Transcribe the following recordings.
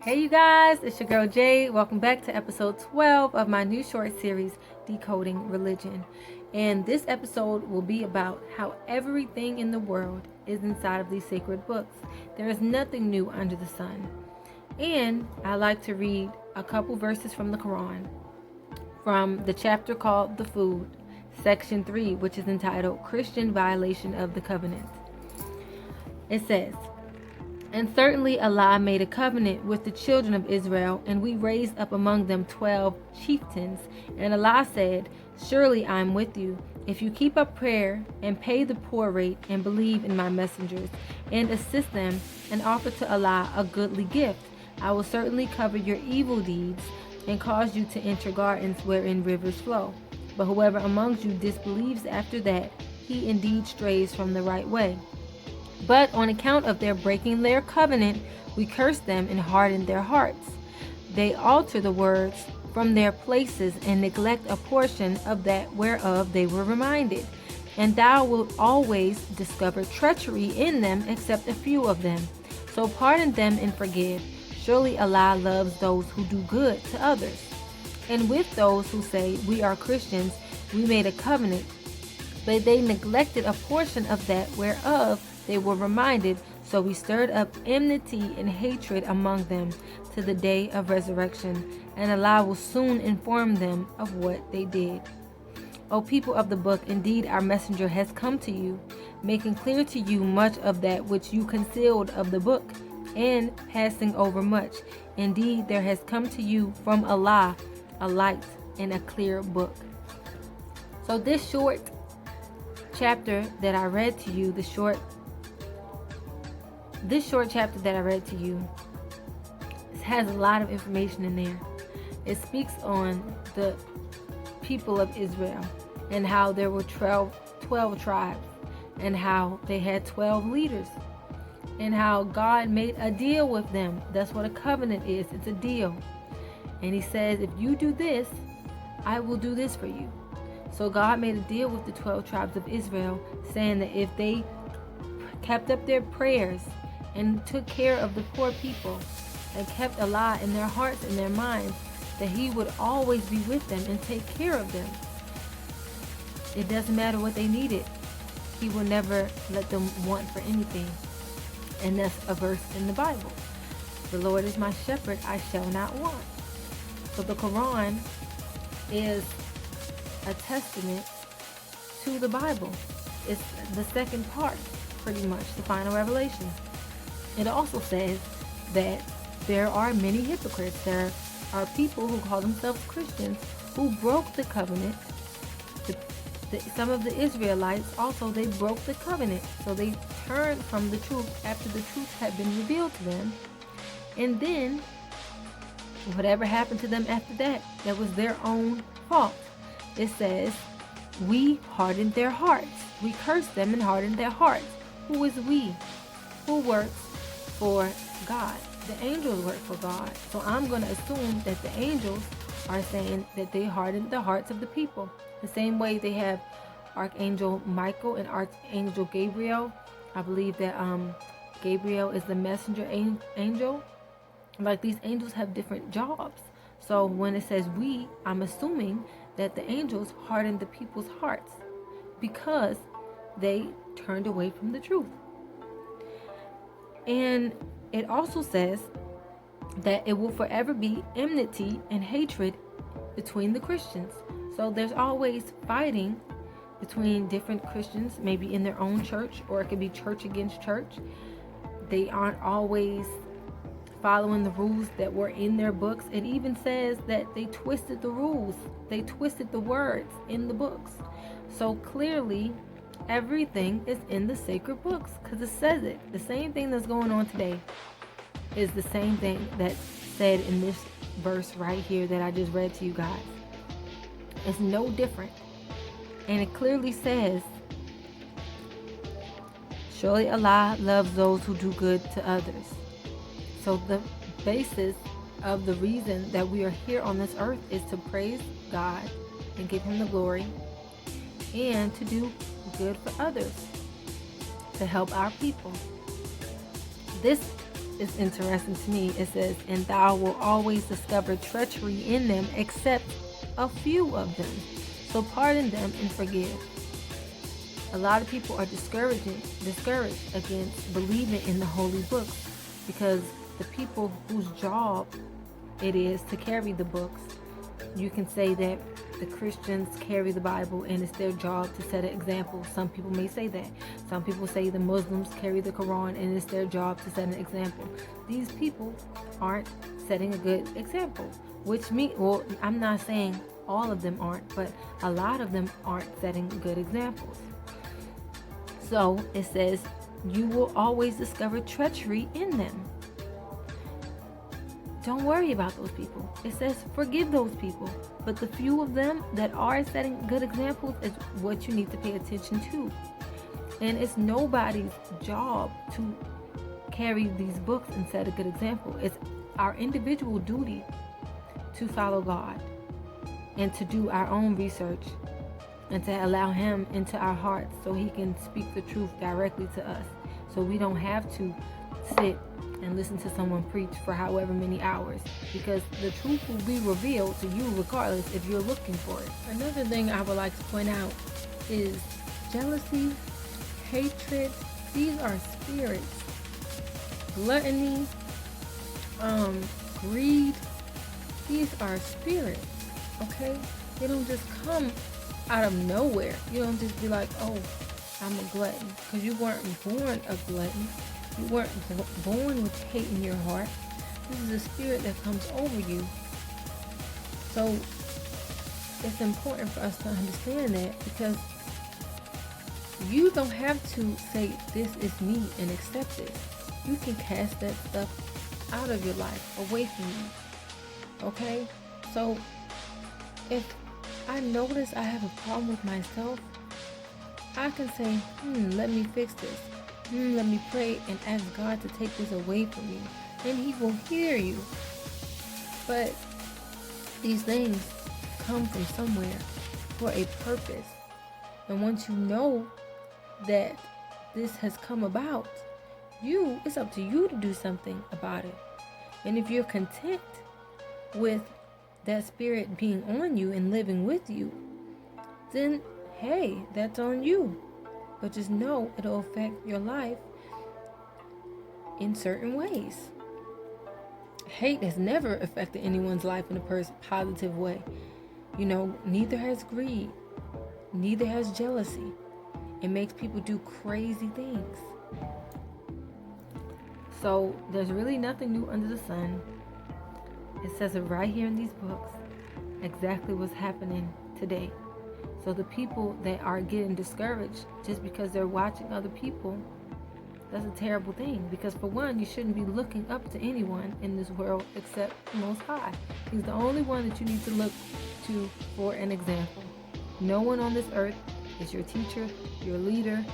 Hey you guys, it's your girl Jade. Welcome back to episode 12 of my new short series, Decoding Religion. And this episode will be about how everything in the world is inside of these sacred books. There is nothing new under the sun. And I like to read a couple verses from the Quran, from the chapter called The Food, section 3, which is entitled Christian Violation of the Covenant. It says, "And certainly Allah made a covenant with the children of Israel, and we raised up among them 12 chieftains. And Allah said, surely I am with you, if you keep up prayer and pay the poor rate and believe in my messengers and assist them and offer to Allah a goodly gift. I will certainly cover your evil deeds and cause you to enter gardens wherein rivers flow. But whoever amongst you disbelieves after that, he indeed strays from the right way. But on account of their breaking their covenant, we curse them and harden their hearts. They alter the words from their places and neglect a portion of that whereof they were reminded. And thou wilt always discover treachery in them except a few of them. So pardon them and forgive. Surely Allah loves those who do good to others. And with those who say, we are Christians, we made a covenant, but they neglected a portion of that whereof they were reminded, so we stirred up enmity and hatred among them to the day of resurrection, and Allah will soon inform them of what they did. O people of the book, indeed our messenger has come to you, making clear to you much of that which you concealed of the book, and passing over much. Indeed, there has come to you from Allah a light and a clear book." So this short chapter that I read to you, this short chapter that I read to you, has a lot of information in there. It speaks on the people of Israel and how there were 12 tribes and how they had 12 leaders and how God made a deal with them. That's what a covenant is. It's a deal. And he says, if you do this, I will do this for you. So God made a deal with the 12 tribes of Israel, saying that if they kept up their prayers and took care of the poor people and kept Allah in their hearts and their minds, that he would always be with them and take care of them. It doesn't matter what they needed. He will never let them want for anything. And that's a verse in the Bible. The Lord is my shepherd, I shall not want. So the Quran is a testament to the Bible. It's the second part, pretty much, the final revelation. It also says that there are many hypocrites. There are people who call themselves Christians who broke the covenant. Some of the Israelites also, they broke the covenant. So they turned from the truth after the truth had been revealed to them. And then whatever happened to them after that, that was their own fault. It says, we hardened their hearts. We cursed them and hardened their hearts. Who is we? Who works for God? The angels work for God. So I'm going to assume that the angels are saying that they hardened the hearts of the people. The same way they have Archangel Michael and Archangel Gabriel. I believe that Gabriel is the messenger angel. Like, these angels have different jobs. So when it says we, I'm assuming that the angels hardened the people's hearts because they turned away from the truth. And it also says that it will forever be enmity and hatred between the Christians. So there's always fighting between different Christians, maybe in their own church, or it could be church against church. They aren't always following the rules that were in their books. It even says that they twisted the rules. They twisted the words in the books. So clearly, everything is in the sacred books because it says it. The same thing that's going on today is the same thing that's said in this verse right here that I just read to you guys. It's no different. And it clearly says, surely Allah loves those who do good to others. So the basis of the reason that we are here on this earth is to praise God and give him the glory and to do good for others, to help our people. This is interesting to me. It says, and thou will always discover treachery in them, except a few of them. So pardon them and forgive. A lot of people are discouraged against believing in the holy books, because the people whose job it is to carry the books, you can say that the Christians carry the Bible and it's their job to set an example. Some people may say that. Some people say the Muslims carry the Quran and it's their job to set an example. These people aren't setting a good example, which means, well, I'm not saying all of them aren't, but a lot of them aren't setting good examples. So it says, you will always discover treachery in them. Don't worry about those people. It says forgive those people. But the few of them that are setting good examples is what you need to pay attention to. And it's nobody's job to carry these books and set a good example. It's our individual duty to follow God and to do our own research and to allow Him into our hearts so He can speak the truth directly to us. So we don't have to sit and listen to someone preach for however many hours, because the truth will be revealed to you regardless if you're looking for it. Another thing I would like to point out is jealousy, hatred. These are spirits. Gluttony, greed. These are spirits. Okay? They don't just come out of nowhere. You don't just be like, oh, I'm a glutton, because you weren't born a glutton. You weren't born with hate in your heart. This is a spirit that comes over you. So it's important for us to understand that, because you don't have to say this is me and accept it. You can cast that stuff out of your life, away from you. Okay? So if I notice I have a problem with myself, I can say, let me fix this. Let me pray and ask God to take this away from me. And He will hear you. But these things come from somewhere for a purpose. And once you know that this has come about, it's up to you to do something about it. And if you're content with that spirit being on you and living with you, then hey, that's on you. But just know it'll affect your life in certain ways. Hate has never affected anyone's life in a positive way. Neither has greed. Neither has jealousy. It makes people do crazy things. So there's really nothing new under the sun. It says it right here in these books, exactly what's happening today. So the people that are getting discouraged just because they're watching other people, that's a terrible thing. Because for one, you shouldn't be looking up to anyone in this world except the Most High. He's the only one that you need to look to for an example. No one on this earth is your teacher, your leader.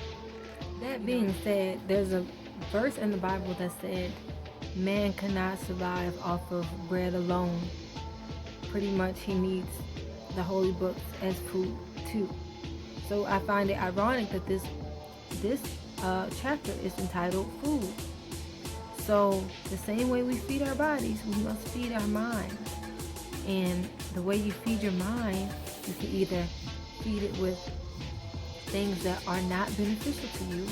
That being said, there's a verse in the Bible that said, man cannot survive off of bread alone. Pretty much he needs the holy books as food too. So I find it ironic that this chapter is entitled Food. So the same way we feed our bodies, we must feed our mind. And the way you feed your mind, you can either feed it with things that are not beneficial to you,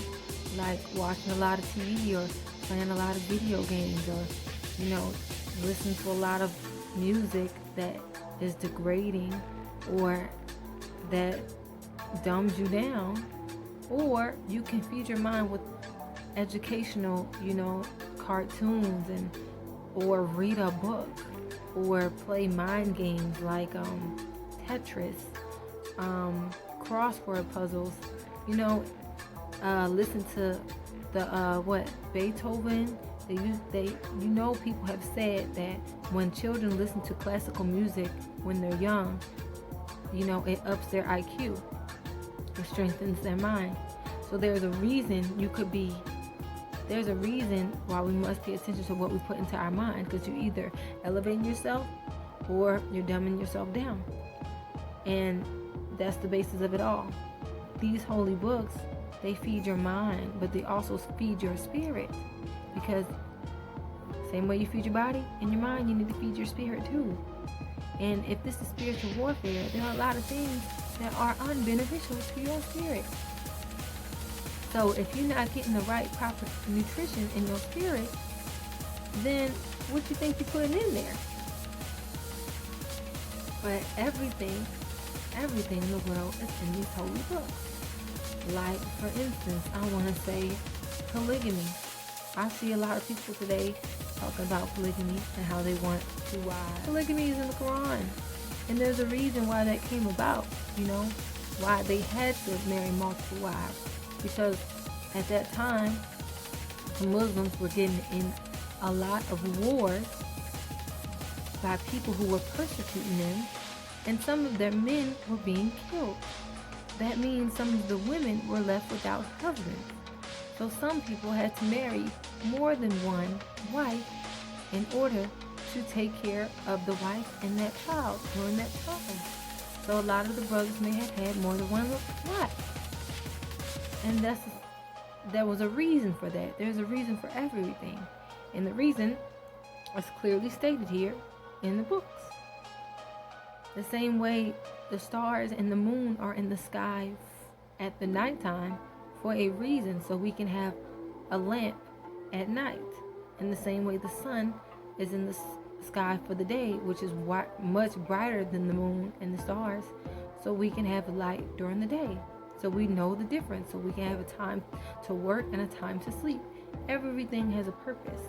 like watching a lot of TV or playing a lot of video games, or listen to a lot of music that is degrading or that dumbs you down. Or you can feed your mind with educational, cartoons or read a book or play mind games like Tetris, crossword puzzles. Listen to the Beethoven. People have said that when children listen to classical music when they're young, it ups their IQ. It strengthens their mind. So there's a reason why we must pay attention to what we put into our mind, because you're either elevating yourself or you're dumbing yourself down. And that's the basis of it all. These holy books, they feed your mind, but they also feed your spirit, because Same way you feed your body and your mind, you need to feed your spirit too. And if this is spiritual warfare, there are a lot of things that are unbeneficial to your spirit. So if you're not getting the right proper nutrition in your spirit, then what you think you're putting in there? But everything in the world is in these holy books. Like, for instance, I want to say polygamy. I see a lot of people today talking about polygamy and how they want 2 wives. Polygamy is in the Quran. And there's a reason why that came about, why they had to marry multiple wives. Because at that time, the Muslims were getting in a lot of wars by people who were persecuting them, and some of their men were being killed. That means some of the women were left without husbands. So some people had to marry more than one wife in order to take care of the wife and that child during that time. So a lot of the brothers may have had more than one wife. And there was a reason for that. There's a reason for everything. And the reason is clearly stated here in the books. The same way the stars and the moon are in the sky at the nighttime for a reason, so we can have a lamp at night. In the same way the sun is in the sky for the day, which is much brighter than the moon and the stars, so we can have light during the day. So we know the difference, so we can have a time to work and a time to sleep. Everything has a purpose.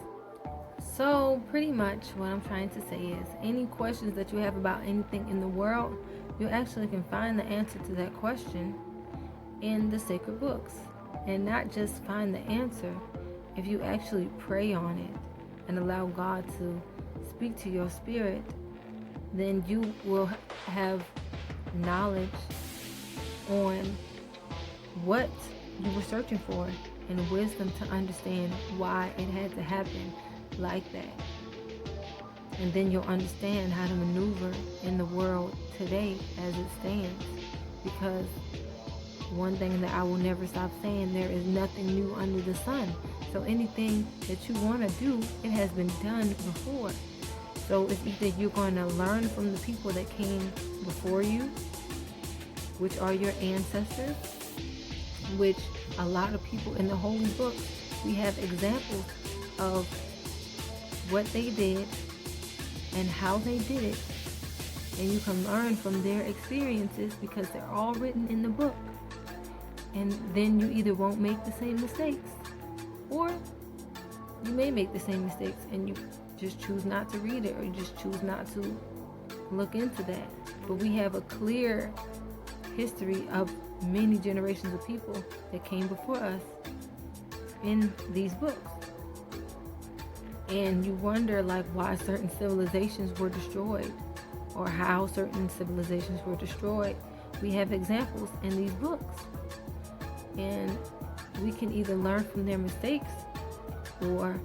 So pretty much what I'm trying to say is, any questions that you have about anything in the world, you actually can find the answer to that question in the sacred books. And not just find the answer, if you actually pray on it and allow God to speak to your spirit, then you will have knowledge on what you were searching for and wisdom to understand why it had to happen like that. And then you'll understand how to maneuver in the world today as it stands. Because one thing that I will never stop saying, there is nothing new under the sun. So anything that you want to do, it has been done before. So it's either you're going to learn from the people that came before you, which are your ancestors, which a lot of people in the holy books, we have examples of what they did and how they did it, and you can learn from their experiences because they're all written in the book. And then you either won't make the same mistakes, or you may make the same mistakes and you just choose not to read it, or you just choose not to look into that. But we have a clear history of many generations of people that came before us in these books. And you wonder why certain civilizations were destroyed, or how certain civilizations were destroyed. We have examples in these books. And we can either learn from their mistakes, or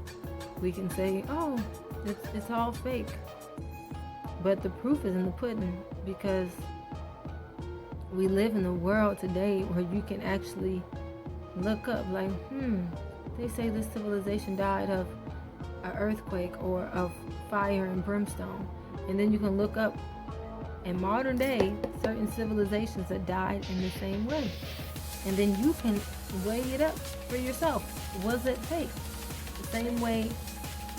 we can say, oh, it's all fake. But the proof is in the pudding, because we live in a world today where you can actually look up they say this civilization died of an earthquake or of fire and brimstone. And then you can look up in modern day certain civilizations that died in the same way. And then you can weigh it up for yourself. Was it fake? The same way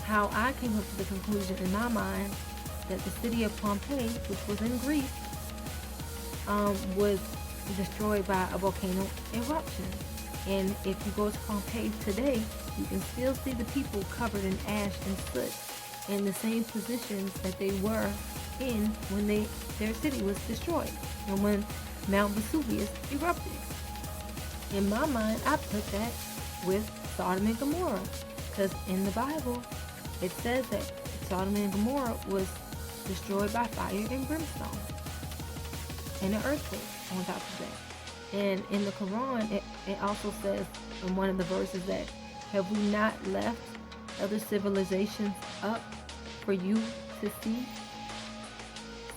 how I came up to the conclusion in my mind that the city of Pompeii, which was in Greece, was destroyed by a volcano eruption. And if you go to Pompeii today, you can still see the people covered in ash and soot in the same positions that they were in when their city was destroyed and when Mount Vesuvius erupted. In my mind, I put that with Sodom and Gomorrah, because in the Bible, it says that Sodom and Gomorrah was destroyed by fire and brimstone and an earthquake on top of that. And in the Quran, it also says in one of the verses that, have we not left other civilizations up for you to see?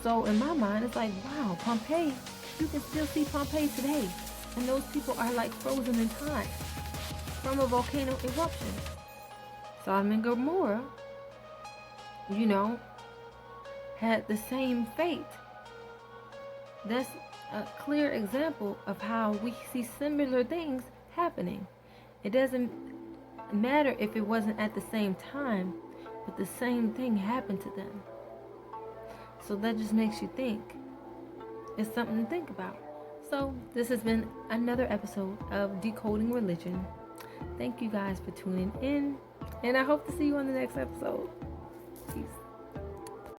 So in my mind, it's like, wow, Pompeii, you can still see Pompeii today. And those people are frozen in time from a volcano eruption. Sodom and Gomorrah you know, had the same fate. That's a clear example of how we see similar things happening. It doesn't matter if it wasn't at the same time, but the same thing happened to them. So that just makes you think. It's something to think about. So this has been another episode of Decoding Religion. Thank you guys for tuning in, and I hope to see you on the next episode. Peace.